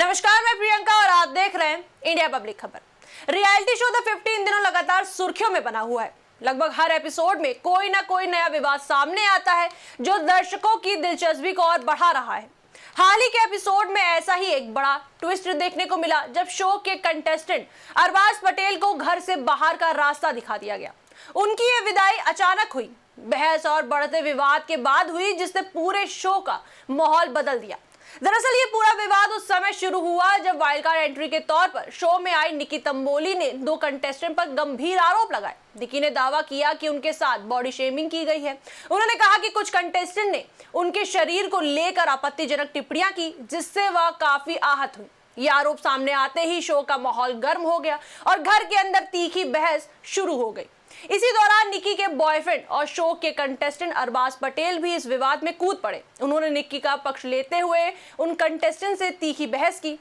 नमस्कार, मैं प्रियंका और आप देख रहे हैं इंडिया पब्लिक खबर। रियलिटी शो द 50 इन दिनों लगातार सुर्खियों में बना हुआ है। लगभग हर एपिसोड में कोई ना कोई नया विवाद सामने आता है जो दर्शकों की दिलचस्पी को और बढ़ा रहा है। हाल ही के एपिसोड में ऐसा ही एक बड़ा ट्विस्ट देखने को मिला जब शो के कंटेस्टेंट अरबाज पटेल को घर से बाहर का रास्ता दिखा दिया गया। उनकी ये विदाई अचानक हुई, बहस और बढ़ते विवाद के बाद हुई, जिसने पूरे शो का माहौल बदल दिया। दरअसल ये पूरा विवाद उस समय शुरू हुआ जब वाइल्ड कार्ड एंट्री के तौर पर शो में आई निकी तंबोली ने दो कंटेस्टेंट पर गंभीर आरोप लगाए। निकी ने दावा किया कि उनके साथ बॉडी शेमिंग की गई है। उन्होंने कहा कि कुछ कंटेस्टेंट ने उनके शरीर को लेकर आपत्तिजनक टिप्पणियां की, जिससे वह काफी आहत हुई। ये आरोप सामने आते ही शो का माहौल गर्म हो गया और घर के अंदर तीखी बहस शुरू हो गई। इसी दौरान निकी के बॉयफ्रेंड और शो के कंटेस्टेंट अरबाज पटेल भी इस विवाद में कूद पड़े। उन्होंने निकी का पक्ष लेते हुए उन कंटेस्टेंट से तीखी बहस की।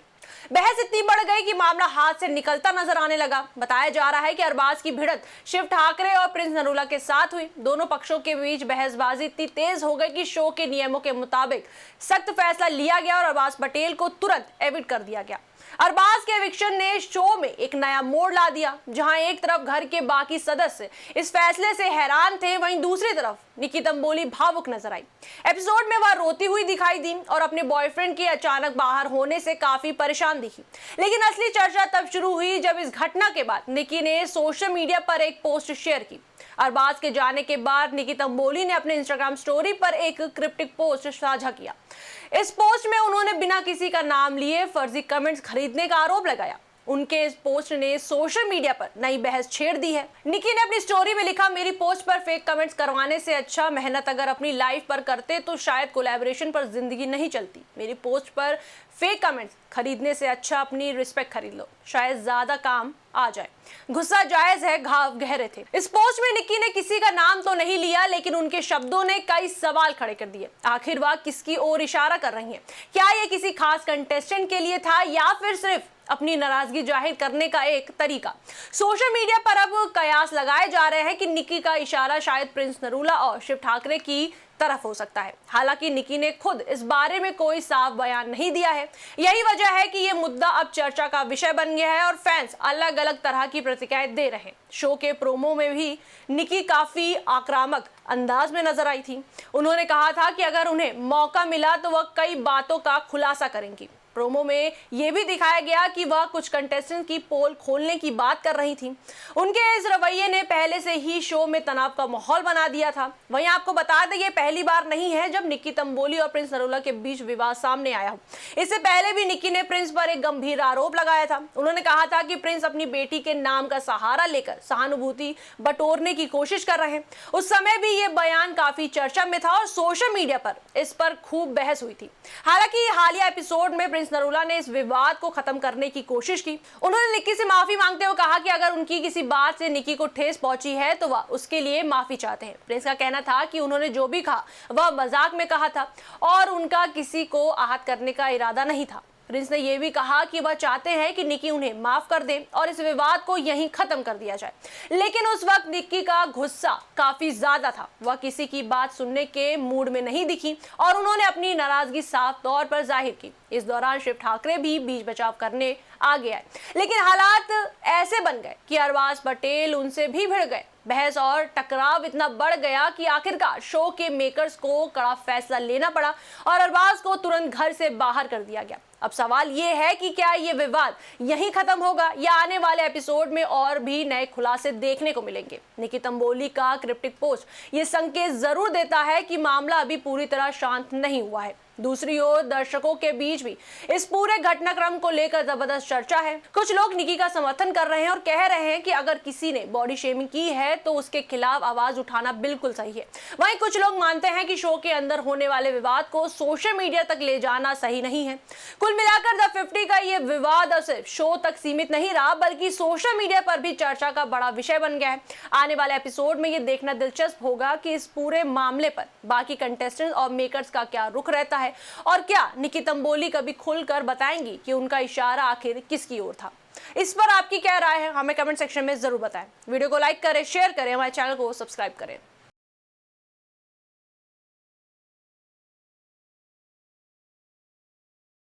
बहस इतनी बढ़ गई कि मामला हाथ से निकलता नजर आने लगा। बताया जा रहा है कि अरबाज की भिड़ंत शिव ठाकरे और प्रिंस नरूला के साथ हुई। दोनों पक्षों के बीच बहसबाजी इतनी तेज हो गई कि शो के नियमों के मुताबिक सख्त फैसला लिया गया और अरबाज पटेल को तुरंत एविक्ट कर दिया गया। अरबाज के एविक्शन ने शो में एक नया मोड़ ला दिया। जहां एक तरफ घर के बाकी सदस्य इस फैसले से हैरान थे, वहीं दूसरी तरफ निकी तंबोली भावुक नजर आई। एपिसोड में वह रोती हुई दिखाई दी और अपने बॉयफ्रेंड के अचानक बाहर होने से काफी परेशान दिखी। लेकिन असली चर्चा तब शुरू हुई जब इस घटना के बाद निकी ने सोशल मीडिया पर एक पोस्ट शेयर की। अरबाज के जाने के बाद निकी तंबोली ने अपने इंस्टाग्राम स्टोरी पर एक क्रिप्टिक पोस्ट साझा किया। इस पोस्ट में उन्होंने बिना किसी का नाम लिए फर्जी कमेंट्स खरीदने का आरोप लगाया। उनके इस पोस्ट ने सोशल मीडिया पर नई बहस छेड़ दी है। निकी ने अपनी स्टोरी में लिखा, मेरी पोस्ट पर फेक कमेंट्स करवाने से अच्छा मेहनत अगर अपनी लाइफ पर करते तो शायद कोलैबोरेशन पर जिंदगी नहीं चलती। मेरी पोस्ट पर फेक कमेंट्स खरीदने से अच्छा अपनी रिस्पेक्ट खरीद लो, शायद ज्यादा काम आ जाए। गुस्सा जायज है, घाव गहरे थे। इस पोस्ट में निकी ने किसी का नाम तो नहीं लिया, लेकिन उनके शब्दों ने कई सवाल खड़े कर दिए। आखिर वह किसकी ओर इशारा कर रही हैं? क्या ये किसी खास कंटेस्टेंट के लिए था या फिर सिर्फ अपनी नाराजगी जाहिर करने का एक तरीका? सोशल मीडिया पर अब कयास लगाए जा रहे हैं कि निकी का इशारा शायद प्रिंस नरूला और शिव ठाकरे की तरफ हो सकता है। हालांकि निकी ने खुद इस बारे में कोई साफ बयान नहीं दिया है। यही वजह है कि ये मुद्दा अब चर्चा का विषय बन गया है और फैंस अलग अलग तरह की प्रतिक्रियाएं दे रहे हैं। शो के प्रोमो में भी निकी काफी आक्रामक अंदाज में नजर आई थी। उन्होंने कहा था कि अगर उन्हें मौका मिला तो वह कई बातों का खुलासा करेंगी। प्रोमो में यह भी दिखाया गया कि वह कुछ कंटेस्टेंट की पोल खोलने की बात कर रही थी। उनके इस रवैये ने पहले से ही शो में तनाव का माहौल बना दिया था। वहीं आपको बता दें, ये पहली बार नहीं है जब निकी तंबोली और प्रिंस नरूला के बीच विवाद सामने आया हो। इससे पहले भी निकी ने प्रिंस पर एक गंभीर आरोप लगाया था। उन्होंने कहा था कि प्रिंस अपनी बेटी के नाम का सहारा लेकर सहानुभूति बटोरने की कोशिश कर रहे हैं। उस समय भी ये बयान काफी चर्चा में था और सोशल मीडिया पर इस पर खूब बहस हुई थी। हालांकि हालिया एपिसोड में नरूला ने इस विवाद को खत्म करने की कोशिश की। उन्होंने निकी से माफी मांगते हुए कहा कि अगर उनकी किसी बात से निकी को ठेस पहुंची है तो वह उसके लिए माफी चाहते हैं। प्रिंस का कहना था कि उन्होंने जो भी कहा वह मजाक में कहा था और उनका किसी को आहत करने का इरादा नहीं था। प्रिंस ने यह भी कहा कि वह चाहते हैं कि निकी उन्हें माफ कर दे और इस विवाद को यहीं खत्म कर दिया जाए। लेकिन उस वक्त निकी का गुस्सा काफी ज्यादा था। वह किसी की बात सुनने के मूड में नहीं दिखी और उन्होंने अपनी नाराजगी साफ तौर पर जाहिर की। इस दौरान शिव ठाकरे भी बीच बचाव करने आगे आए, लेकिन हालात ऐसे बन गए कि अरबाज पटेल उनसे भी भिड़ गए। बहस और टकराव इतना बढ़ गया कि आखिरकार शो के मेकर्स को कड़ा फैसला लेना पड़ा और अरबाज को तुरंत घर से बाहर कर दिया गया। अब सवाल ये है कि क्या ये विवाद यहीं खत्म होगा या आने वाले एपिसोड में और भी नए खुलासे देखने को मिलेंगे? निकी तंबोली का क्रिप्टिक पोस्ट ये संकेत जरूर देता है कि मामला अभी पूरी तरह शांत नहीं हुआ है। दूसरी ओर दर्शकों के बीच भी इस पूरे घटनाक्रम को लेकर जबरदस्त चर्चा है। कुछ लोग निकी का समर्थन कर रहे हैं और कह रहे हैं कि अगर किसी ने बॉडी शेमिंग की है तो उसके खिलाफ आवाज उठाना बिल्कुल सही है। वहीं कुछ लोग मानते हैं कि शो के अंदर होने वाले विवाद को सोशल मीडिया तक ले जाना सही नहीं है। कुल मिलाकर द 50 का ये विवाद सिर्फ शो तक सीमित नहीं रहा, बल्कि सोशल मीडिया पर भी चर्चा का बड़ा विषय बन गया है। आने वाले एपिसोड में ये देखना दिलचस्प होगा कि इस पूरे मामले पर बाकी कंटेस्टेंट और मेकर्स का क्या रुख रहता है और क्या निकी तंबोली कभी खुलकर बताएंगी कि उनका इशारा आखिर किसकी ओर था। इस पर आपकी क्या राय है, हमें कमेंट सेक्शन में जरूर बताएं। वीडियो को लाइक करें, शेयर करें, हमारे चैनल को सब्सक्राइब करें।